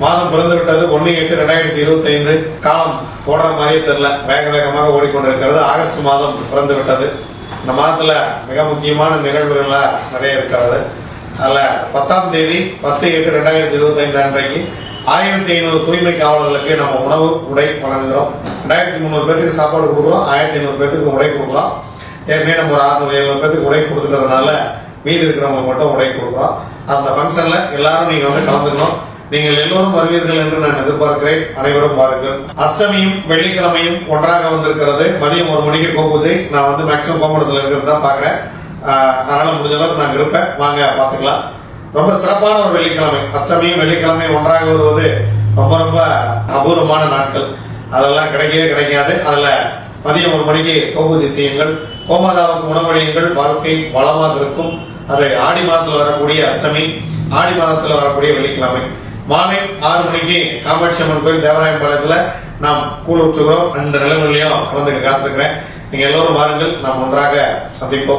மாதம் பிறந்து விட்டது. 1/8/2025. காலம் ஓடுற மாதிரியே தெரியல, வேக வேகமாக ஓடிக்கொண்டிருக்கிறது. ஆகஸ்ட் மாதம் பிறந்து விட்டது. இந்த மாதத்துல மிக முக்கியமான நிகழ்வுகள் நிறைய இருக்கிறது. அதுல 10ஆம் தேதி 10/8/2025 அன்றைக்கு 1500 தூய்மை காவலர்களுக்கு நம்ம உணவு உடை வழங்குகிறோம். 2300 பேருக்கு சாப்பாடு கொடுக்குறோம், 1500 பேருக்கு உடை கொடுக்குறோம். ஏற்கனவே நம்ம ஒரு 600-700 பேருக்கு உடை கொடுத்துட்டதுனால மீதி இருக்கிறவங்களுக்கு மட்டும் உடை கொடுக்குறோம். அந்த ஃபங்க்ஷன்ல எல்லாரும் நீங்க கலந்துக்கணும். நீங்கள் எல்லோரும் வருவீர்கள் என்று நான் எதிர்பார்க்கிறேன். அனைவரும் வாருங்கள். அஷ்டமியும் வெள்ளிக்கிழமையும் ஒன்றாக வந்திருக்கிறது. மதியம் 1 மணிக்கு கோபூஜை. நான் மேக்சிமம் கோபுரத்தில் இருக்கிறது தான் பாக்குறேன். அதனால முடிஞ்ச அளவுக்கு நான் இருப்பேன். வாங்க பாத்துக்கலாம். ரொம்ப சிறப்பான ஒரு வெள்ளிக்கிழமை. அஷ்டமியும் வெள்ளிக்கிழமையும் ஒன்றாக வருவது ரொம்ப ரொம்ப அபூர்வமான நாட்கள். அதெல்லாம் கிடைக்கவே கிடைக்காது. அதுல மதியம் 1 மணிக்கு கோபூஜை செய்யுங்கள். கோமாதாவுக்கு உணவளியுங்கள். வாழ்க்கை வளமாக இருக்கும். அது ஆடி மாதத்தில் வரக்கூடிய அஷ்டமி, ஆடி மாதத்தில் வரக்கூடிய வெள்ளிக்கிழமை. மாலை 6 மணிக்கு காமாட்சி அம்மன் கோயில் தேவராயபாளையத்துல நாம் கூழ் ஊற்றுகிறோம். அந்த நிலைமையிலையும் கலந்துக்க காத்திருக்கிறேன். நீங்க எல்லோரும் வாருங்கள், நாம் ஒன்றாக சந்திப்போம்.